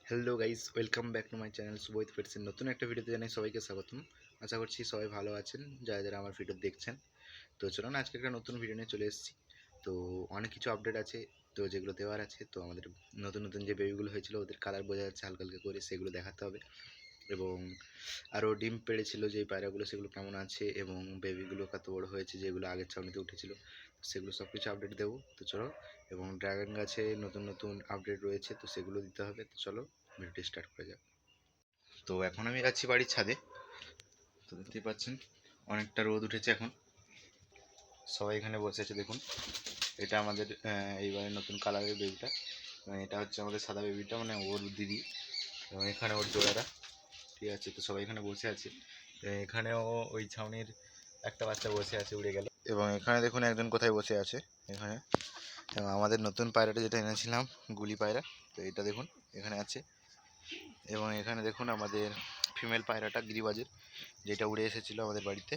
Hello guys, welcome back to my channel Shubhajit পেটসের নতুন একটা ভিডিওতে জানাই সবাইকে স্বাগতম। আশা করছি সবাই ভালো আছেন, যারা যারা আমার ভিডিও দেখছেন। তো চলুন আজকে একটা নতুন ভিডিও নিয়ে চলে এসেছি। তো অনেক কিছু আপডেট আছে, তো যেগুলো দেওয়ার আছে। তো আমাদের নতুন নতুন যে বেবিগুলো হয়েছিল ওদের কালার বোঝা যাচ্ছে হালকা হালকা করে, সেগুলো দেখাতে হবে। এবং আরও ডিম পেড়েছিল যেই পায়রাগুলো, সেগুলো কেমন আছে এবং বেবিগুলো কত বড় হয়েছে, যেগুলো আগের ছাউনিতে উঠেছিল সেগুলো সব কিছু আপডেট দেবো। তো চলো, এবং ড্রাগন গাছে নতুন নতুন আপডেট রয়েছে, তো সেগুলো দিতে হবে। তো চলো ভিডিওটি স্টার্ট করা যাক। তো এখন আমি যাচ্ছি বাড়ির ছাদে। তো দেখতেই পাচ্ছেন অনেকটা রোদ উঠেছে এখন, সবাই এখানে বসে আছে দেখুন। এটা আমাদের এইবারে নতুন কালারের বেবিটা, এটা হচ্ছে আমাদের সাদা বেবিটা, মানে ওর দিদি, এবং এখানে ওর জোড়াটা। ঠিক আছে, তো সবাই এখানে বসে আছে। এখানেও ওই ছাউনির একটা বাচ্চা বসে আছে, উড়ে গেল। এবং এখানে দেখুন একজন কোথায় বসে আছে এখানে। এবং আমাদের নতুন পায়রাটা যেটা এনেছিলাম, গুলি পায়রা, তো এটা দেখুন এখানে আছে। এবং এখানে দেখুন আমাদের ফিমেল পায়রাটা গিরিবাজের, যেটা উড়ে এসেছিলো আমাদের বাড়িতে।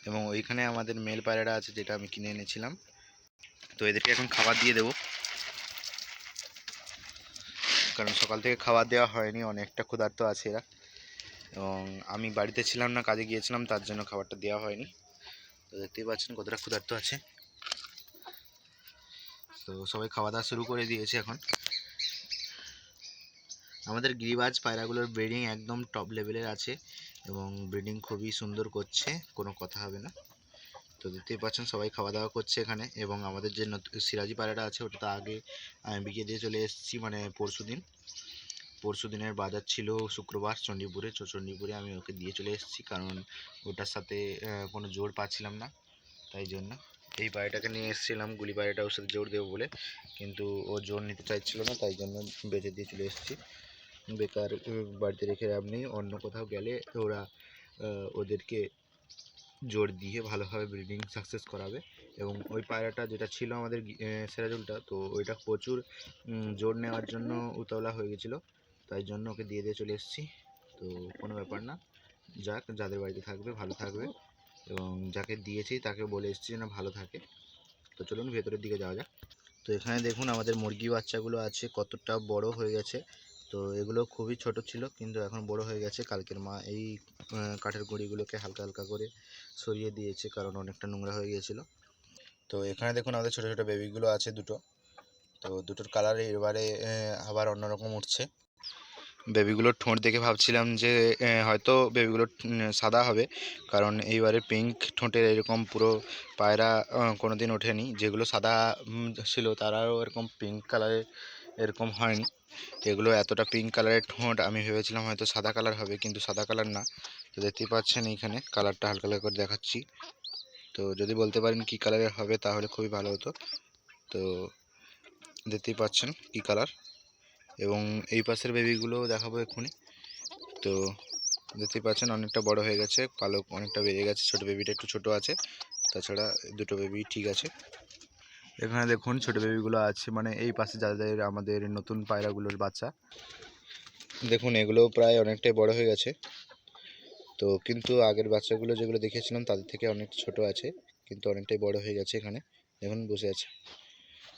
এবং ওইখানে আমাদের মেল পায়রাটা আছে, যেটা আমি কিনে এনেছিলাম। তো এদেরকে এখন খাবার দিয়ে দেবো, কারণ সকাল থেকে খাবার দেওয়া হয়নি, অনেকটা ক্ষুধার্ত আছে এরা। এবং আমি বাড়িতে ছিলাম না, কাজে গিয়েছিলাম, তার জন্য খাবারটা দেওয়া হয়নি। তো দেখতেই পাচ্ছেন কতটা ক্ষুধার্ত আছে। তো সবাই খাওয়া দাওয়া শুরু করে দিয়েছে এখন। আমাদের গিরিবাজ পায়রাগুলোর ব্রিডিং একদম টপ লেভেলের আছে, এবং ব্রিডিং খুবই সুন্দর করছে, কোনো কথা হবে না। তো দেখতেই পাচ্ছেন সবাই খাওয়া দাওয়া করছে এখানে। এবং আমাদের যে সিরাজি পায়রাটা আছে, ওটা তো আগে আমি বিকে দিয়ে চলে এসেছি, মানে পরশু দিনের বাজার ছিল শুক্রবার চণ্ডীপুরে। চণ্ডীপুরে আমি ওকে দিয়ে চলে এসেছি, কারণ ওটার সাথে কোনো জোড় পাচ্ছিলাম না, তাই জন্য এই পায়রাটাকে নিয়ে এসেছিলাম। গুলি পায়রাটা ওর সাথে জোড় দেবো বলে, কিন্তু ও জোড় নিতে চাইছিল না, তাই জন্য বেঁচে দিয়ে চলে এসেছি। বেকার বাড়িতে রেখে লাভ নেই, অন্য কোথাও গেলে ওরা ওদেরকে জোর দিয়ে ভালোভাবে ব্রিডিং সাকসেস করাবে। এবং ওই পায়রাটা যেটা ছিল আমাদের সিরাজুলটা, তো ওইটা প্রচুর জোর নেওয়ার জন্য উতলা হয়ে গেছিলো, তাই জন্য ওকে দিয়ে দিয়ে চলে এসেছি। তো কোনো ব্যাপার না, যাক, যাদের বাড়িতে থাকবে ভালো থাকবে। এবং যাকে দিয়েছি তাকে বলে এসেছি যেন ভালো থাকে। তো চলুন ভেতরের দিকে যাওয়া যাক। তো এখানে দেখুন আমাদের মুরগি বাচ্চাগুলো আছে, কতটা বড় হয়ে গেছে। তো এগুলো খুবই ছোট ছিল, কিন্তু এখন বড় হয়ে গেছে। কালকের মা এই কাঠের গুঁড়িগুলোকে হালকা হালকা করে সরিয়ে দিয়েছে, কারণ অনেকটা নোংরা হয়ে গিয়েছিল। তো এখানে দেখুন আমাদের ছোটো ছোটো বেবিগুলো আছে দুটো। তো দুটোর কালার এবারে আবার অন্যরকম উঠছে। বেবিগুলোর ঠোঁট দেখে ভাবছিলাম যে হয়তো বেবিগুলো সাদা হবে, কারণ এইবারে পিঙ্ক ঠোঁটের এরকম পুরো পায়রা কোনো দিন ওঠেনি। যেগুলো সাদা ছিল তারাও এরকম পিঙ্ক কালারের এরকম হয়নি। এগুলো এতটা পিঙ্ক কালারের ঠোঁট, আমি ভেবেছিলাম হয়তো সাদা কালার হবে, কিন্তু সাদা কালার না। তো দেখতেই পাচ্ছেন এইখানে কালারটা হালকা হালকা করে দেখাচ্ছি। তো যদি বলতে পারেন কী কালারের হবে তাহলে খুবই ভালো হতো। তো দেখতেই পাচ্ছেন কী কালার। এবং এই পাশের বেবিগুলো দেখাবো এক্ষুনি। তো দেখতেই পাচ্ছেন অনেকটা বড় হয়ে গেছে, পালক অনেকটা বেড়ে গেছে। ছোটো বেবিটা একটু ছোট আছে, তাছাড়া দুটো বেবি ঠিক আছে। এখানে দেখুন ছোটো বেবিগুলো আছে, মানে এই পাশে যাদের আমাদের নতুন পায়রাগুলোর বাচ্চা, দেখুন এগুলো প্রায় অনেকটাই বড় হয়ে গেছে। তো কিন্তু আগের বাচ্চাগুলো যেগুলো দেখেছিলাম তাদের থেকে অনেক ছোট আছে, কিন্তু অনেকটাই বড় হয়ে গেছে। এখানে দেখুন বসে আছে।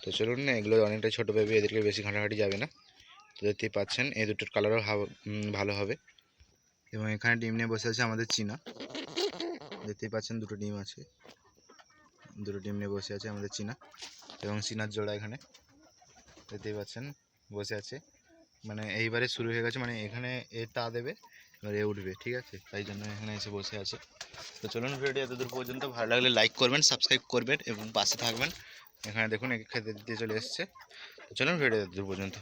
তো চলুন না, এগুলো অনেকটাই ছোটো বেবি, এদেরকে বেশি ঘাঁটাঘাঁটি যাবে না। তো দেখতেই পাচ্ছেন এই দুটোর কালারও ভালো হবে। এবং এখানে ডিম নিয়ে বসে আছে আমাদের চীনা, দেখতেই পাচ্ছেন দুটো ডিম আছে, দুটো ডিম নিয়ে বসে আছে আমাদের চীনা। এবং চীনার জোড়া এখানে দেখতেই পাচ্ছেন বসে আছে, মানে এইবারে শুরু হয়ে গেছে, মানে এখানে তা দেবে, এবার উঠবে, ঠিক আছে, তাই জন্য এখানে এসে বসে আছে। তো চলুন ভিডিওটি এতদূর পর্যন্ত, ভালো লাগলে লাইক করবেন, সাবস্ক্রাইব করবেন এবং পাশে থাকবেন। এখানে দেখুন একে খেতে দিতে চলে এসছে। তো চলুন ভিডিও এতদূর পর্যন্ত।